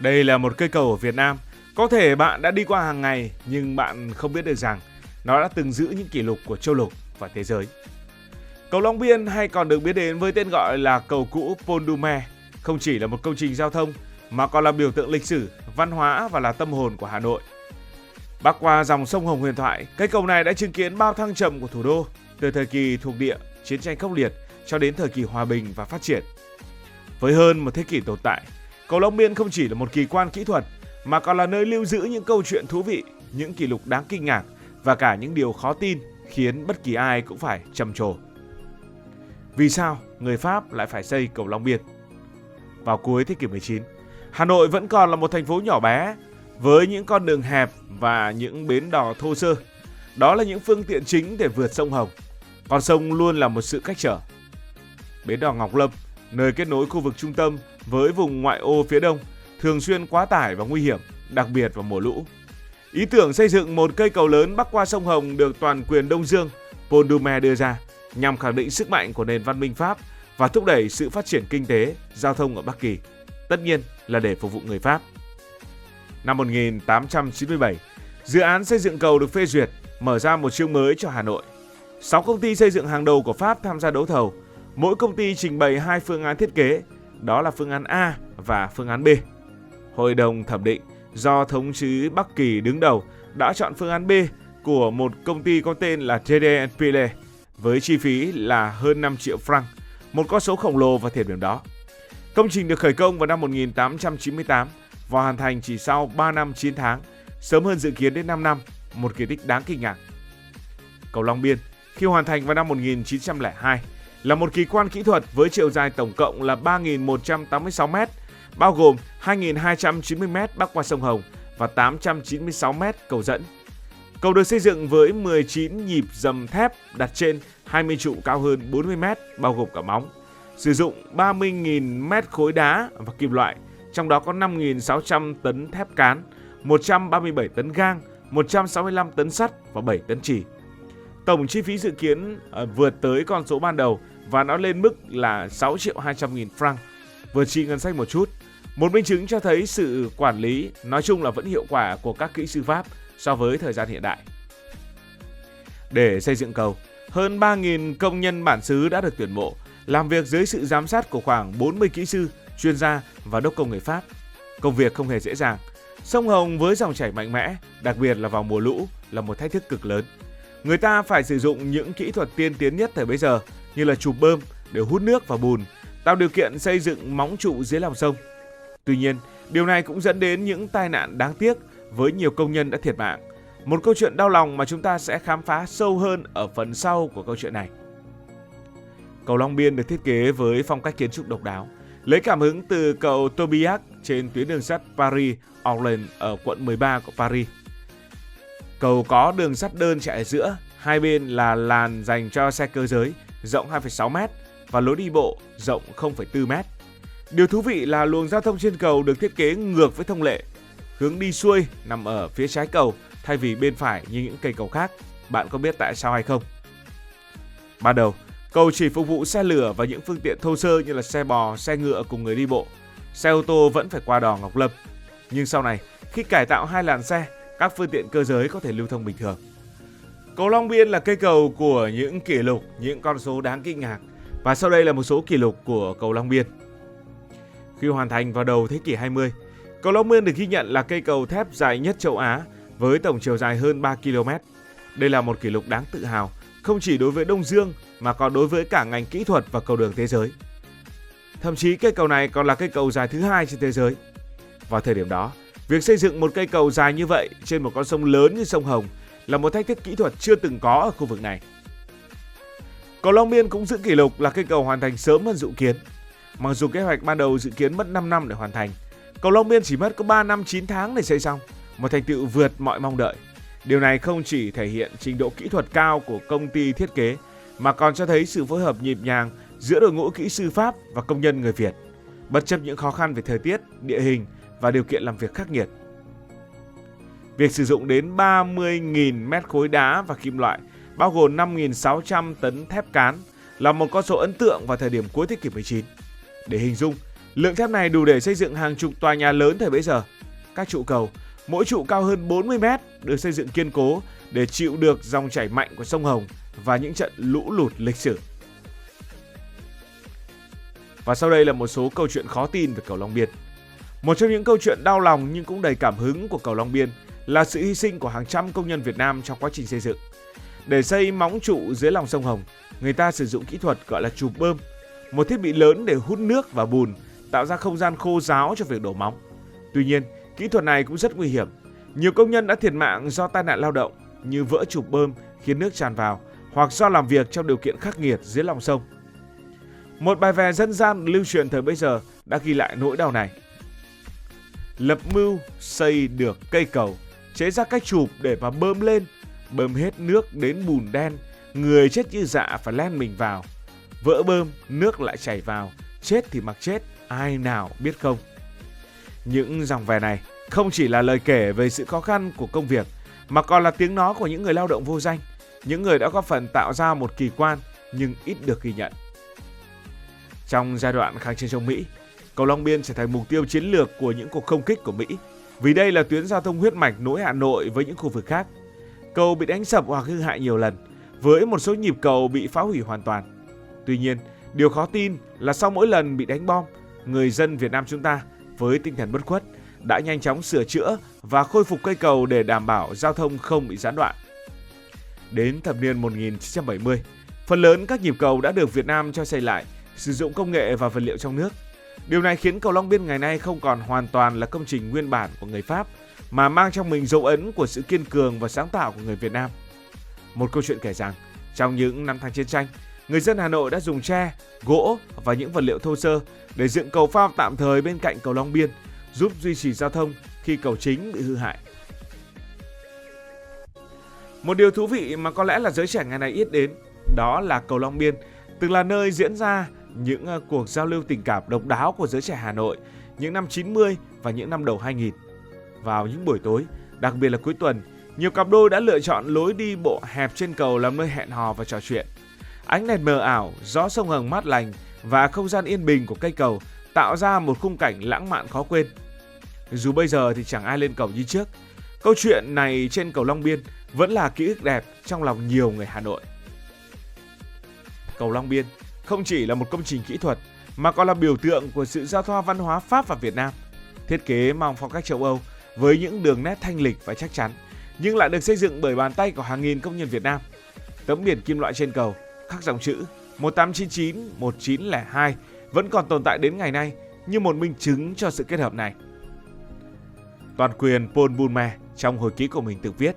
Đây là một cây cầu ở Việt Nam. Có thể bạn đã đi qua hàng ngày nhưng bạn không biết được rằng nó đã từng giữ những kỷ lục của châu lục và thế giới. Cầu Long Biên hay còn được biết đến với tên gọi là cầu cũ Pont du Mai không chỉ là một công trình giao thông mà còn là biểu tượng lịch sử, văn hóa và là tâm hồn của Hà Nội. Bắc qua dòng sông Hồng huyền thoại, cây cầu này đã chứng kiến bao thăng trầm của thủ đô, từ thời kỳ thuộc địa, chiến tranh khốc liệt cho đến thời kỳ hòa bình và phát triển. Với hơn một thế kỷ tồn tại, cầu Long Biên không chỉ là một kỳ quan kỹ thuật mà còn là nơi lưu giữ những câu chuyện thú vị, những kỷ lục đáng kinh ngạc và cả những điều khó tin khiến bất kỳ ai cũng phải trầm trồ. Vì sao người Pháp lại phải xây cầu Long Biên? Vào cuối thế kỷ 19, Hà Nội vẫn còn là một thành phố nhỏ bé với những con đường hẹp và những bến đò thô sơ. Đó là những phương tiện chính để vượt sông Hồng. Con sông luôn là một sự cách trở. Bến đò Ngọc Lâm, nơi kết nối khu vực trung tâm với vùng ngoại ô phía đông, thường xuyên quá tải và nguy hiểm, đặc biệt vào mùa lũ. Ý tưởng xây dựng một cây cầu lớn bắc qua sông Hồng được toàn quyền Đông Dương, Pont du Mai đưa ra nhằm khẳng định sức mạnh của nền văn minh Pháp và thúc đẩy sự phát triển kinh tế, giao thông ở Bắc Kỳ. Tất nhiên là để phục vụ người Pháp. Năm 1897, dự án xây dựng cầu được phê duyệt, mở ra một chương mới cho Hà Nội. 6 công ty xây dựng hàng đầu của Pháp tham gia đấu thầu. Mỗi công ty trình bày 2 phương án thiết kế, đó là phương án A và phương án B. Hội đồng thẩm định do thống sứ Bắc Kỳ đứng đầu đã chọn phương án B của một công ty có tên là TD&Pile với chi phí là hơn 5 triệu franc, một con số khổng lồ vào thời điểm đó. Công trình được khởi công vào năm 1898 và hoàn thành chỉ sau 3 năm 9 tháng, sớm hơn dự kiến đến 5 năm, một kỳ tích đáng kinh ngạc. Cầu Long Biên khi hoàn thành vào năm 1902 là một kỳ quan kỹ thuật với chiều dài tổng cộng là 3.186 m, bao gồm 2.290 m bắc qua sông Hồng và 896 m cầu dẫn. Cầu được xây dựng với 19 nhịp dầm thép đặt trên 20 trụ cao hơn 40 m, bao gồm cả móng. Sử dụng 30.000 mét khối đá và kim loại, trong đó có 5.600 tấn thép cán, 137 tấn gang, 165 tấn sắt và 7 tấn chì. Tổng chi phí dự kiến vượt tới con số ban đầu và nó lên mức là 6 triệu 200 nghìn franc, vượt chi ngân sách một chút. Một minh chứng cho thấy sự quản lý nói chung là vẫn hiệu quả của các kỹ sư Pháp so với thời gian hiện đại. Để xây dựng cầu, hơn 3.000 công nhân bản xứ đã được tuyển mộ, làm việc dưới sự giám sát của khoảng 40 kỹ sư, chuyên gia và đốc công người Pháp. Công việc không hề dễ dàng. Sông Hồng với dòng chảy mạnh mẽ, đặc biệt là vào mùa lũ, là một thách thức cực lớn. Người ta phải sử dụng những kỹ thuật tiên tiến nhất thời bấy giờ như là chùm bơm để hút nước và bùn, tạo điều kiện xây dựng móng trụ dưới lòng sông. Tuy nhiên, điều này cũng dẫn đến những tai nạn đáng tiếc với nhiều công nhân đã thiệt mạng. Một câu chuyện đau lòng mà chúng ta sẽ khám phá sâu hơn ở phần sau của câu chuyện này. Cầu Long Biên được thiết kế với phong cách kiến trúc độc đáo, lấy cảm hứng từ cầu Tobiac trên tuyến đường sắt Paris-Orléans ở quận 13 của Paris. Cầu có đường sắt đơn chạy ở giữa, hai bên là làn dành cho xe cơ giới rộng 2,6 m và lối đi bộ rộng 0,4 m. Điều thú vị là luồng giao thông trên cầu được thiết kế ngược với thông lệ. Hướng đi xuôi nằm ở phía trái cầu thay vì bên phải như những cây cầu khác. Bạn có biết tại sao hay không? Ban đầu, cầu chỉ phục vụ xe lửa và những phương tiện thô sơ như là xe bò, xe ngựa cùng người đi bộ. Xe ô tô vẫn phải qua đò Ngọc Lâm. Nhưng sau này, khi cải tạo 2 làn xe, các phương tiện cơ giới có thể lưu thông bình thường. Cầu Long Biên là cây cầu của những kỷ lục, những con số đáng kinh ngạc. Và sau đây là một số kỷ lục của cầu Long Biên. Khi hoàn thành vào đầu thế kỷ 20, cầu Long Biên được ghi nhận là cây cầu thép dài nhất châu Á với tổng chiều dài hơn 3 km. Đây là một kỷ lục đáng tự hào, không chỉ đối với Đông Dương mà còn đối với cả ngành kỹ thuật và cầu đường thế giới. Thậm chí cây cầu này còn là cây cầu dài thứ 2 trên thế giới. Vào thời điểm đó, việc xây dựng một cây cầu dài như vậy trên một con sông lớn như sông Hồng là một thách thức kỹ thuật chưa từng có ở khu vực này. Cầu Long Biên cũng giữ kỷ lục là cây cầu hoàn thành sớm hơn dự kiến. Mặc dù kế hoạch ban đầu dự kiến mất 5 năm để hoàn thành, cầu Long Biên chỉ mất có 3 năm 9 tháng để xây xong, một thành tựu vượt mọi mong đợi. Điều này không chỉ thể hiện trình độ kỹ thuật cao của công ty thiết kế mà còn cho thấy sự phối hợp nhịp nhàng giữa đội ngũ kỹ sư Pháp và công nhân người Việt, bất chấp những khó khăn về thời tiết, địa hình và điều kiện làm việc khắc nghiệt. Việc sử dụng đến 30.000 mét khối đá và kim loại, bao gồm 5.600 tấn thép cán, là một con số ấn tượng vào thời điểm cuối thế kỷ 19. Để hình dung, Lượng thép này đủ để xây dựng hàng chục tòa nhà lớn thời bấy giờ. Các trụ cầu, mỗi trụ cao hơn 40 mét, được xây dựng kiên cố để chịu được dòng chảy mạnh của sông Hồng và những trận lũ lụt lịch sử. Và sau đây là một số câu chuyện khó tin về cầu Long Biên. Một trong những câu chuyện đau lòng nhưng cũng đầy cảm hứng của cầu Long Biên là sự hy sinh của hàng trăm công nhân Việt Nam trong quá trình xây dựng. Để xây móng trụ dưới lòng sông Hồng, người ta sử dụng kỹ thuật gọi là chùm bơm, một thiết bị lớn để hút nước và bùn, tạo ra không gian khô ráo cho việc đổ móng. Tuy nhiên, kỹ thuật này cũng rất nguy hiểm. Nhiều công nhân đã thiệt mạng do tai nạn lao động như vỡ chùm bơm khiến nước tràn vào, hoặc do làm việc trong điều kiện khắc nghiệt dưới lòng sông. Một bài vè dân gian lưu truyền thời bấy giờ đã ghi lại nỗi đau này. Lập mưu xây được cây cầu, chế ra cái chụp để mà bơm lên, bơm hết nước đến bùn đen, người chết như dạ phải len mình vào. Vỡ bơm, nước lại chảy vào, chết thì mặc chết, ai nào biết không. Những dòng vè này không chỉ là lời kể về sự khó khăn của công việc, mà còn là tiếng nói của những người lao động vô danh, những người đã góp phần tạo ra một kỳ quan nhưng ít được ghi nhận. Trong giai đoạn kháng chiến chống Mỹ, cầu Long Biên trở thành mục tiêu chiến lược của những cuộc không kích của Mỹ, vì đây là tuyến giao thông huyết mạch nối Hà Nội với những khu vực khác. Cầu bị đánh sập hoặc hư hại nhiều lần, với một số nhịp cầu bị phá hủy hoàn toàn. Tuy nhiên, điều khó tin là sau mỗi lần bị đánh bom, người dân Việt Nam chúng ta với tinh thần bất khuất đã nhanh chóng sửa chữa và khôi phục cây cầu để đảm bảo giao thông không bị gián đoạn. Đến thập niên 1970, phần lớn các nhịp cầu đã được Việt Nam cho xây lại, sử dụng công nghệ và vật liệu trong nước. Điều này khiến cầu Long Biên ngày nay không còn hoàn toàn là công trình nguyên bản của người Pháp, mà mang trong mình dấu ấn của sự kiên cường và sáng tạo của người Việt Nam. Một câu chuyện kể rằng, trong những năm tháng chiến tranh, người dân Hà Nội đã dùng tre, gỗ và những vật liệu thô sơ để dựng cầu phao tạm thời bên cạnh cầu Long Biên, giúp duy trì giao thông khi cầu chính bị hư hại. Một điều thú vị mà có lẽ là giới trẻ ngày nay ít đến, đó là cầu Long Biên từng là nơi diễn ra những cuộc giao lưu tình cảm độc đáo của giới trẻ Hà Nội những năm 90 và những năm đầu 2000. Vào những buổi tối, đặc biệt là cuối tuần, nhiều cặp đôi đã lựa chọn lối đi bộ hẹp trên cầu làm nơi hẹn hò và trò chuyện. Ánh đèn mờ ảo, gió sông Hồng mát lành và không gian yên bình của cây cầu tạo ra một khung cảnh lãng mạn khó quên. Dù bây giờ thì chẳng ai lên cầu như trước, câu chuyện này trên cầu Long Biên vẫn là ký ức đẹp trong lòng nhiều người Hà Nội. Cầu Long Biên không chỉ là một công trình kỹ thuật mà còn là biểu tượng của sự giao thoa văn hóa Pháp và Việt Nam. Thiết kế mang phong cách châu Âu với những đường nét thanh lịch và chắc chắn, nhưng lại được xây dựng bởi bàn tay của hàng nghìn công nhân Việt Nam. Tấm biển kim loại trên cầu khắc dòng chữ 1899-1902 vẫn còn tồn tại đến ngày nay như một minh chứng cho sự kết hợp này. Toàn quyền Paul Boumet trong hồi ký của mình từng viết: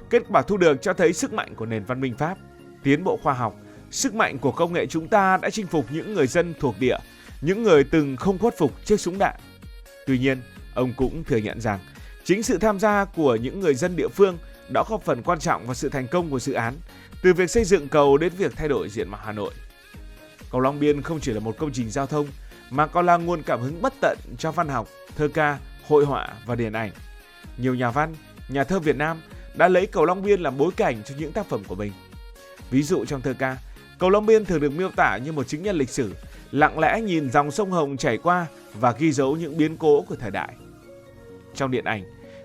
kết quả thu được cho thấy sức mạnh của nền văn minh Pháp, tiến bộ khoa học, sức mạnh của công nghệ chúng ta đã chinh phục những người dân thuộc địa, những người từng không khuất phục trước súng đạn. Tuy nhiên, ông cũng thừa nhận rằng chính sự tham gia của những người dân địa phương đã góp phần quan trọng vào sự thành công của dự án, từ việc xây dựng cầu đến việc thay đổi diện mạo Hà Nội. Cầu Long Biên không chỉ là một công trình giao thông mà còn là nguồn cảm hứng bất tận cho văn học, thơ ca, hội họa và điện ảnh. Nhiều nhà văn, nhà thơ Việt Nam đã lấy cầu Long Biên làm bối cảnh cho những tác phẩm của mình. Ví dụ trong thơ ca, cầu Long Biên thường được miêu tả như một chứng nhân lịch sử, lặng lẽ nhìn dòng sông Hồng chảy qua và ghi dấu những biến cố của thời đại. Trong điện ảnh,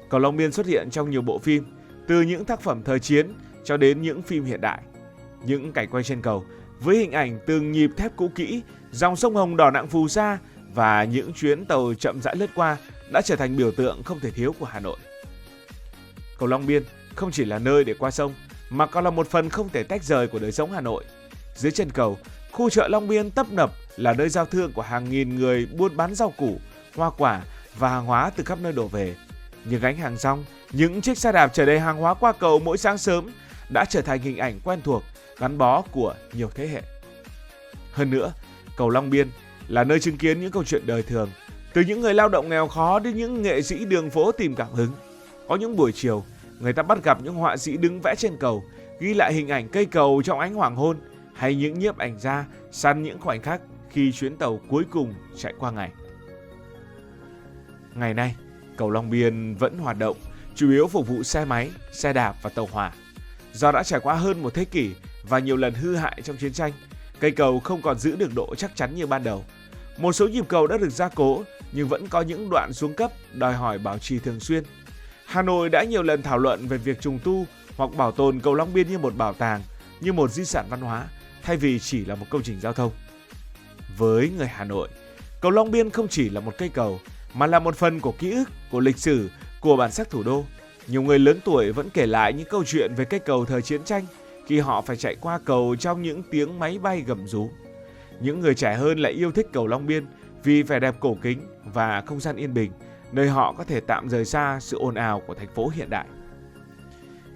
cầu Long Biên xuất hiện trong nhiều bộ phim, từ những tác phẩm thời chiến cho đến những phim hiện đại. Những cảnh quay trên cầu với hình ảnh từng nhịp thép cũ kỹ, dòng sông Hồng đỏ nặng phù sa và những chuyến tàu chậm rãi lướt qua đã trở thành biểu tượng không thể thiếu của Hà Nội. Cầu Long Biên không chỉ là nơi để qua sông mà còn là một phần không thể tách rời của đời sống Hà Nội. Dưới chân cầu, khu chợ Long Biên tấp nập là nơi giao thương của hàng nghìn người buôn bán rau củ, hoa quả và hàng hóa từ khắp nơi đổ về. Những gánh hàng rong, những chiếc xe đạp chở đầy hàng hóa qua cầu mỗi sáng sớm đã trở thành hình ảnh quen thuộc, gắn bó của nhiều thế hệ. Hơn nữa, cầu Long Biên là nơi chứng kiến những câu chuyện đời thường, từ những người lao động nghèo khó đến những nghệ sĩ đường phố tìm cảm hứng. Có những buổi chiều, người ta bắt gặp những họa sĩ đứng vẽ trên cầu, ghi lại hình ảnh cây cầu trong ánh hoàng hôn, hay những nhiếp ảnh gia săn những khoảnh khắc khi chuyến tàu cuối cùng chạy qua ngày. Ngày nay, cầu Long Biên vẫn hoạt động, chủ yếu phục vụ xe máy, xe đạp và tàu hỏa. Do đã trải qua hơn một thế kỷ và nhiều lần hư hại trong chiến tranh, cây cầu không còn giữ được độ chắc chắn như ban đầu. Một số nhịp cầu đã được gia cố nhưng vẫn có những đoạn xuống cấp đòi hỏi bảo trì thường xuyên. Hà Nội đã nhiều lần thảo luận về việc trùng tu hoặc bảo tồn cầu Long Biên như một bảo tàng, như một di sản văn hóa thay vì chỉ là một công trình giao thông. Với người Hà Nội, cầu Long Biên không chỉ là một cây cầu mà là một phần của ký ức, của lịch sử, của bản sắc thủ đô. Nhiều người lớn tuổi vẫn kể lại những câu chuyện về cây cầu thời chiến tranh khi họ phải chạy qua cầu trong những tiếng máy bay gầm rú. Những người trẻ hơn lại yêu thích cầu Long Biên vì vẻ đẹp cổ kính và không gian yên bình, nơi họ có thể tạm rời xa sự ồn ào của thành phố hiện đại.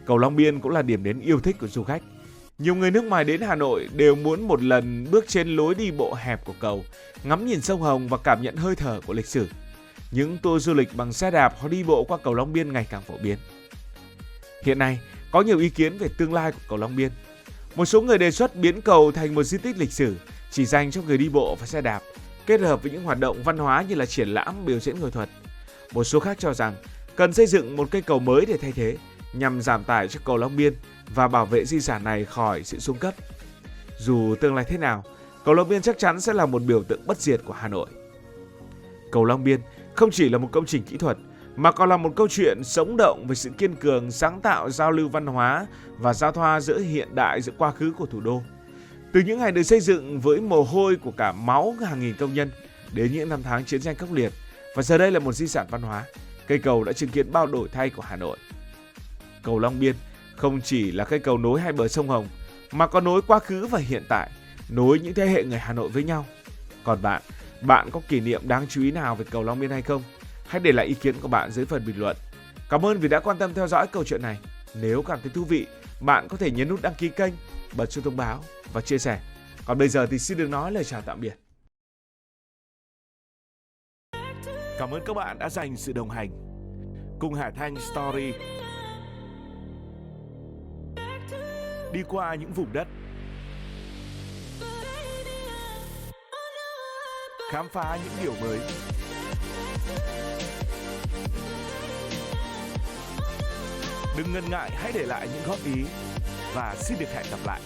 Cầu Long Biên cũng là điểm đến yêu thích của du khách. Nhiều người nước ngoài đến Hà Nội đều muốn một lần bước trên lối đi bộ hẹp của cầu, ngắm nhìn sông Hồng và cảm nhận hơi thở của lịch sử. Những tour du lịch bằng xe đạp hoặc đi bộ qua cầu Long Biên ngày càng phổ biến. Hiện nay, có nhiều ý kiến về tương lai của cầu Long Biên. Một số người đề xuất biến cầu thành một di tích lịch sử chỉ dành cho người đi bộ và xe đạp, kết hợp với những hoạt động văn hóa như là triển lãm, biểu diễn nghệ thuật. Một số khác cho rằng cần xây dựng một cây cầu mới để thay thế, nhằm giảm tải cho cầu Long Biên và bảo vệ di sản này khỏi sự xuống cấp. Dù tương lai thế nào, cầu Long Biên chắc chắn sẽ là một biểu tượng bất diệt của Hà Nội. Cầu Long Biên không chỉ là một công trình kỹ thuật mà còn là một câu chuyện sống động về sự kiên cường, sáng tạo, giao lưu văn hóa và giao thoa giữa hiện đại, giữa quá khứ của thủ đô. Từ những ngày được xây dựng với mồ hôi của cả máu hàng nghìn công nhân đến những năm tháng chiến tranh khốc liệt, và giờ đây là một di sản văn hóa, cây cầu đã chứng kiến bao đổi thay của Hà Nội. Cầu Long Biên không chỉ là cây cầu nối hai bờ sông Hồng mà còn nối quá khứ và hiện tại, nối những thế hệ người Hà Nội với nhau. Còn bạn có kỷ niệm đáng chú ý nào về cầu Long Biên hay không? Hãy để lại ý kiến của bạn dưới phần bình luận. Cảm ơn vì đã quan tâm theo dõi câu chuyện này. Nếu cảm thấy thú vị, bạn có thể nhấn nút đăng ký kênh, bật chuông thông báo và chia sẻ. Còn bây giờ thì xin được nói lời chào tạm biệt. Cảm ơn các bạn đã dành sự đồng hành cùng Hải Thanh Story. Đi qua những vùng đất, khám phá những điều mới. Đừng ngần ngại, hãy để lại những góp ý và xin được hẹn gặp lại.